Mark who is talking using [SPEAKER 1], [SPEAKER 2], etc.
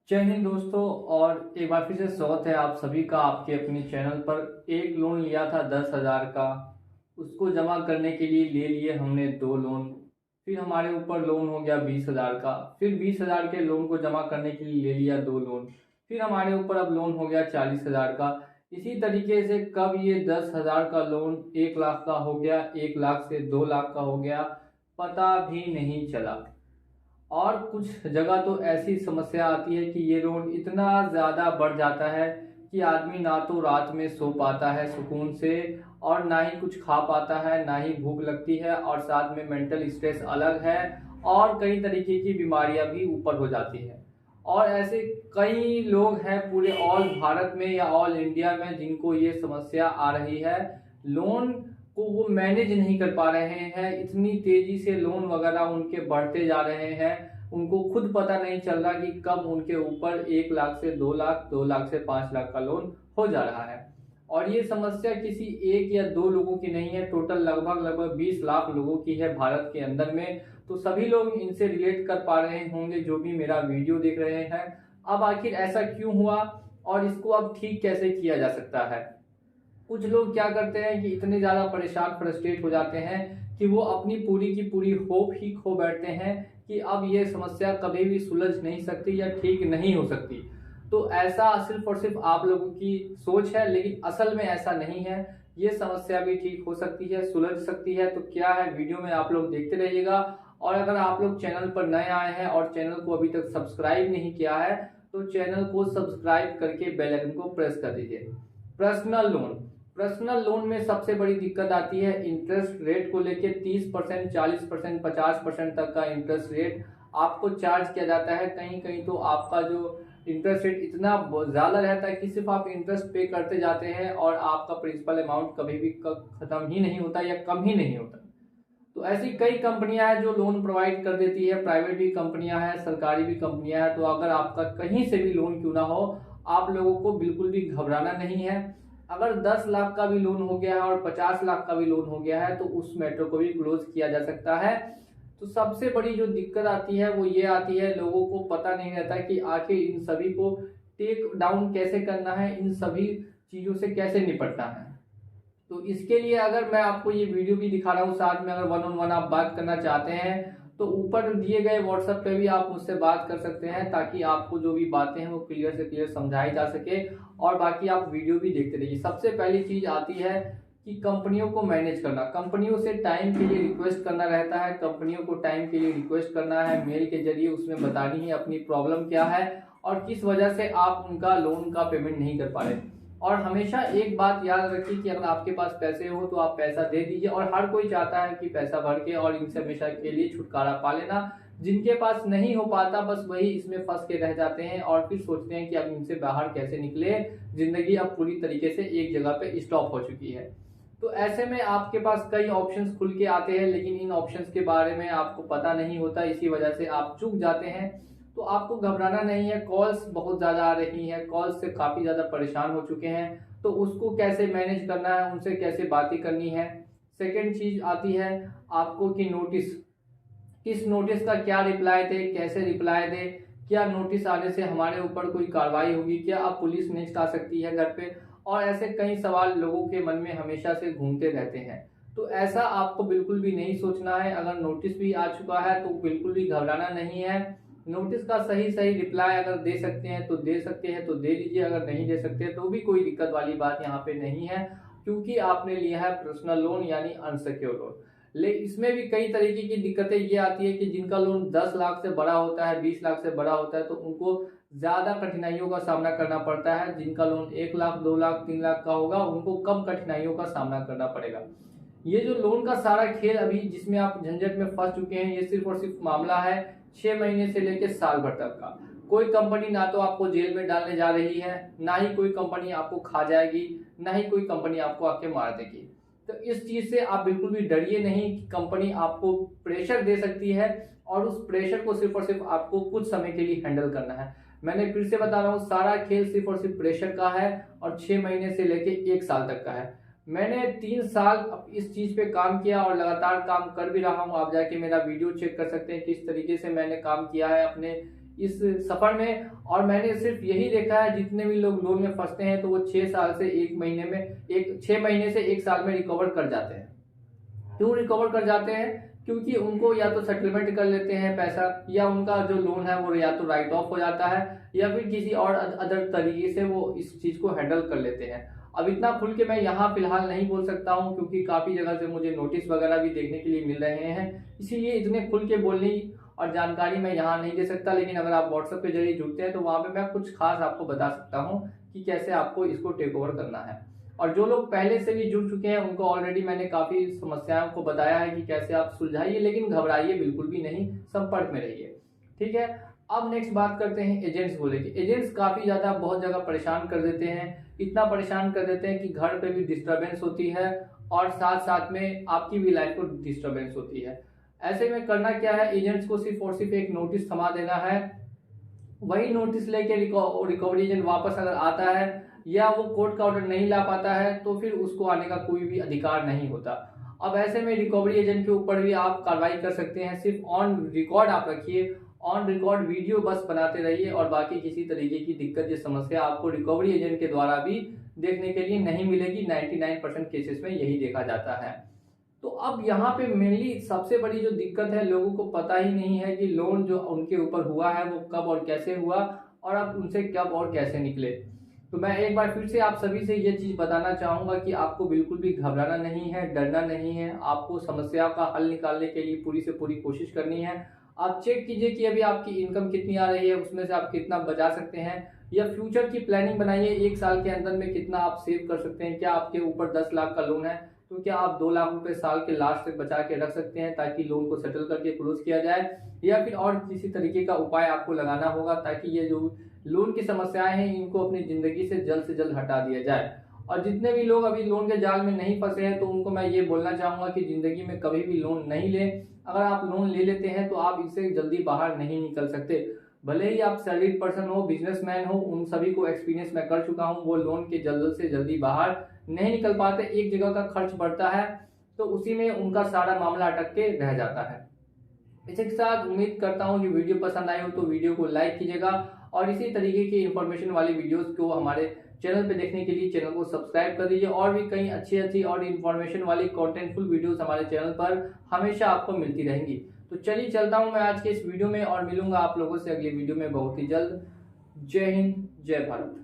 [SPEAKER 1] जय हिंद दोस्तों। और एक बार फिर से स्वागत है आप सभी का आपके अपने चैनल पर। एक लोन लिया था 10,000 का, उसको जमा करने के लिए ले लिए हमने दो लोन। फिर हमारे ऊपर लोन हो गया 20,000 का, फिर 20,000 के लोन को जमा करने के लिए ले लिया दो लोन। फिर हमारे ऊपर अब लोन हो गया 40,000 का। इसी तरीके से कब ये 10,000 का लोन 1 लाख का हो गया, 1 लाख से 2 लाख का हो गया, पता भी नहीं चला। और कुछ जगह तो ऐसी समस्या आती है कि ये लोन इतना ज़्यादा बढ़ जाता है कि आदमी ना तो रात में सो पाता है सुकून से, और ना ही कुछ खा पाता है, ना ही भूख लगती है, और साथ में मेंटल स्ट्रेस अलग है, और कई तरीके की बीमारियां भी ऊपर हो जाती है। और ऐसे कई लोग हैं पूरे ऑल भारत में या ऑल इंडिया में जिनको ये समस्या आ रही है। लोन को वो मैनेज नहीं कर पा रहे हैं, इतनी तेजी से लोन वगैरह उनके बढ़ते जा रहे हैं, उनको खुद पता नहीं चल रहा कि कब उनके ऊपर 1 लाख से 2 लाख, 2 लाख से 5 लाख का लोन हो जा रहा है। और ये समस्या किसी एक या दो लोगों की नहीं है, टोटल लगभग लगभग 20 लाख लोगों की है भारत के अंदर में। तो सभी लोग इनसे रिलेट कर पा रहे होंगे जो भी मेरा वीडियो देख रहे हैं। अब आखिर ऐसा क्यों हुआ और इसको अब ठीक कैसे किया जा सकता है। कुछ लोग क्या करते हैं कि इतने ज़्यादा परेशान फ्रस्ट्रेट हो जाते हैं कि वो अपनी पूरी की पूरी होप ही खो बैठते हैं कि अब ये समस्या कभी भी सुलझ नहीं सकती या ठीक नहीं हो सकती। तो ऐसा सिर्फ और सिर्फ आप लोगों की सोच है, लेकिन असल में ऐसा नहीं है। ये समस्या भी ठीक हो सकती है, सुलझ सकती है। तो क्या है, वीडियो में आप लोग देखते रहिएगा। और अगर आप लोग चैनल पर नए आए हैं और चैनल को अभी तक सब्सक्राइब नहीं किया है तो चैनल को सब्सक्राइब करके बेल आइकन को प्रेस कर दीजिए। पर्सनल लोन में सबसे बड़ी दिक्कत आती है इंटरेस्ट रेट को लेके। 30%, 40%, 50% तक का इंटरेस्ट रेट आपको चार्ज किया जाता है। कहीं कहीं तो आपका जो इंटरेस्ट रेट इतना ज्यादा रहता है कि सिर्फ आप इंटरेस्ट पे करते जाते हैं और आपका प्रिंसिपल अमाउंट कभी भी खत्म ही नहीं होता या कम ही नहीं होता। तो ऐसी कई कंपनियां हैं जो लोन प्रोवाइड कर देती है, प्राइवेट भी कंपनियां हैं, सरकारी भी कंपनियां हैं। तो अगर आपका कहीं से भी लोन क्यों ना हो, आप लोगों को बिल्कुल भी घबराना नहीं है। अगर 10 लाख का भी लोन हो गया है और 50 लाख का भी लोन हो गया है तो उस मैटर को भी क्लोज किया जा सकता है। तो सबसे बड़ी जो दिक्कत आती है वो ये आती है, लोगों को पता नहीं रहता कि आखिर इन सभी को टेक डाउन कैसे करना है, इन सभी चीजों से कैसे निपटना है। तो इसके लिए अगर मैं आपको ये वीडियो भी दिखा रहा हूँ, साथ में अगर वन ऑन वन आप बात करना चाहते हैं तो ऊपर दिए गए व्हाट्सएप पे भी आप मुझसे बात कर सकते हैं, ताकि आपको जो भी बातें हैं वो क्लियर से क्लियर समझाई जा सके। और बाकी आप वीडियो भी देखते रहिए। सबसे पहली चीज आती है कि कंपनियों को मैनेज करना। कंपनियों से टाइम के लिए रिक्वेस्ट करना रहता है, कंपनियों को टाइम के लिए रिक्वेस्ट करना है मेल के जरिए, उसमें बतानी है अपनी प्रॉब्लम क्या है और किस वजह से आप उनका लोन का पेमेंट नहीं कर पा रहे। और हमेशा एक बात याद रखिए कि अगर आपके पास पैसे हो तो आप पैसा दे दीजिए। और हर कोई चाहता है कि पैसा भर के और इनसे हमेशा के लिए छुटकारा पा लेना। जिनके पास नहीं हो पाता बस वही इसमें फंस के रह जाते हैं और फिर सोचते हैं कि अब इनसे बाहर कैसे निकले, जिंदगी अब पूरी तरीके से एक जगह पे स्टॉप हो चुकी है। तो ऐसे में आपके पास कई ऑप्शंस खुल के आते हैं, लेकिन इन ऑप्शंस के बारे में आपको पता नहीं होता, इसी वजह से आप चूक जाते हैं। तो आपको घबराना नहीं है। कॉल्स बहुत ज़्यादा आ रही हैं, कॉल्स से काफ़ी ज़्यादा परेशान हो चुके हैं। तो उसको कैसे मैनेज करना है, उनसे कैसे बातें करनी है। सेकेंड चीज़ आती है आपको कि नोटिस, किस नोटिस का क्या रिप्लाई दे, कैसे रिप्लाई दे, क्या नोटिस आने से हमारे ऊपर कोई कार्रवाई होगी, क्या अब पुलिस नेक्स्ट आ सकती है घर पे। और ऐसे कई सवाल लोगों के मन में हमेशा से घूमते रहते हैं। तो ऐसा आपको बिल्कुल भी नहीं सोचना है। अगर नोटिस भी आ चुका है तो बिल्कुल भी घबराना नहीं है। नोटिस का सही सही रिप्लाई अगर दे सकते हैं तो दे सकते हैं तो दे दीजिए, अगर नहीं दे सकते तो भी कोई दिक्कत वाली बात यहाँ पे नहीं है, क्योंकि आपने लिया है पर्सनल लोन यानी अनसिक्योर्ड लोन। लेकिन इसमें भी कई तरीके की दिक्कतें ये आती है कि जिनका लोन 10 लाख से बड़ा होता है, 20 लाख से बड़ा होता है, तो उनको ज्यादा कठिनाइयों का सामना करना पड़ता है। जिनका लोन 1 लाख, 2 लाख, 3 लाख का होगा उनको कम कठिनाइयों का सामना करना पड़ेगा। ये जो लोन का सारा खेल अभी जिसमें आप झंझट में फंस चुके हैं, ये सिर्फ और सिर्फ मामला है 6 महीने से लेकर साल भर तक का। कोई कंपनी ना तो आपको जेल में डालने जा रही है, ना ही कोई कंपनी आपको खा जाएगी, ना ही कोई कंपनी आपको आके मार देगी। तो इस चीज से आप बिल्कुल भी डरिए नहीं कि कंपनी आपको प्रेशर दे सकती है और उस प्रेशर को सिर्फ और सिर्फ आपको कुछ समय के लिए हैंडल करना है। मैंने फिर से बता रहा हूँ, सारा खेल सिर्फ और सिर्फ प्रेशर का है और 6 महीने से लेके 1 साल तक का है। मैंने 3 साल इस चीज पे काम किया और लगातार काम कर भी रहा हूँ। आप जाके मेरा वीडियो चेक कर सकते हैं किस तरीके से मैंने काम किया है अपने इस सफर में। और मैंने सिर्फ यही देखा है, जितने भी लोग लोन में फंसते हैं तो वो 6 साल से 1 महीने में 6 महीने से 1 साल में रिकवर कर जाते हैं। क्यों रिकवर कर जाते हैं? क्योंकि उनको या तो सेटलमेंट कर लेते हैं पैसा, या उनका जो लोन है वो या तो राइट ऑफ हो जाता है, या फिर किसी और अदर तरीके से वो इस चीज को हैंडल कर लेते हैं। अब इतना खुल के मैं यहाँ फिलहाल नहीं बोल सकता हूँ, क्योंकि काफी जगह से मुझे नोटिस वगैरह भी देखने के लिए मिल रहे हैं, इसीलिए इतने खुल के बोलने और जानकारी मैं यहाँ नहीं दे सकता। लेकिन अगर आप व्हाट्सएप के जरिए जुड़ते हैं तो वहां पे मैं कुछ खास आपको बता सकता हूँ कि कैसे आपको इसको टेक ओवर करना है। और जो लोग पहले से भी जुड़ चुके हैं उनको ऑलरेडी मैंने काफी समस्याओं को बताया है कि कैसे आप सुलझाइए, लेकिन घबराइए बिल्कुल भी नहीं, संपर्क में रहिए। ठीक है, अब नेक्स्ट बात करते हैं एजेंट्स को लेके। एजेंट्स काफी ज्यादा बहुत जगह परेशान कर देते हैं, इतना परेशान कर देते हैं कि घर पे भी डिस्टरबेंस होती है और साथ साथ में आपकी भी लाइफ को डिस्टरबेंस होती है। ऐसे में करना क्या है, एजेंट्स को सिर्फ और सिर्फ एक नोटिस थमा देना है। वही नोटिस लेके रिकवरी एजेंट वापस अगर आता है या वो कोर्ट का ऑर्डर नहीं ला पाता है तो फिर उसको आने का कोई भी अधिकार नहीं होता। अब ऐसे में रिकवरी एजेंट के ऊपर भी आप कार्रवाई कर सकते हैं। सिर्फ ऑन रिकॉर्ड आप रखिए, ऑन रिकॉर्ड वीडियो बस बनाते रहिए, और बाकी किसी तरीके की दिक्कत या समस्या आपको रिकवरी एजेंट के द्वारा भी देखने के लिए नहीं मिलेगी। 99% केसेस में यही देखा जाता है। तो अब यहाँ पे मेनली सबसे बड़ी जो दिक्कत है, लोगों को पता ही नहीं है कि लोन जो उनके ऊपर हुआ है वो कब और कैसे हुआ, और आप उनसे कब और कैसे निकले। तो मैं एक बार फिर से आप सभी से ये चीज बताना चाहूंगा कि आपको बिल्कुल भी घबराना नहीं है, डरना नहीं है। आपको समस्या का हल निकालने के लिए पूरी से पूरी कोशिश करनी है। आप चेक कीजिए कि अभी आपकी इनकम कितनी आ रही है, उसमें से आप कितना बचा सकते हैं, या फ्यूचर की प्लानिंग बनाइए। 1 साल के अंदर में कितना आप सेव कर सकते हैं। क्या आपके ऊपर 10 लाख का लोन है तो क्या आप 2 लाख रुपए साल के लास्ट तक बचा के रख सकते हैं, ताकि लोन को सेटल करके क्लोज किया जाए, या फिर और किसी तरीके का उपाय आपको लगाना होगा ताकि ये जो लोन की समस्याएं हैं इनको अपनी जिंदगी से जल्द हटा दिया जाए। और जितने भी लोग अभी लोन के जाल में नहीं फंसे हैं तो उनको मैं ये बोलना चाहूंगा कि जिंदगी में कभी भी लोन नहीं लें। अगर आप लोन ले लेते हैं तो आप इससे जल्दी बाहर नहीं निकल सकते। भले ही आप सैलरीड पर्सन हो, बिजनेसमैन हो, उन सभी को एक्सपीरियंस मैं कर चुका हूं, वो लोन के जल्द से जल्दी बाहर नहीं निकल पाते। एक जगह का खर्च बढ़ता है तो उसी में उनका सारा मामला अटक के रह जाता है। इसी के साथ उम्मीद करता हूं कि वीडियो पसंद आई हो तो वीडियो को लाइक कीजिएगा, और इसी तरीके की इंफॉर्मेशन वाली वीडियोस को हमारे चैनल पे देखने के लिए चैनल को सब्सक्राइब कर दीजिए। और भी कई अच्छी और इन्फॉर्मेशन वाली कंटेंटफुल वीडियोस हमारे चैनल पर हमेशा आपको मिलती रहेंगी। तो चलिए चलता हूं मैं आज के इस वीडियो में, और मिलूंगा आप लोगों से अगली वीडियो में बहुत ही जल्द। जय हिंद, जय भारत।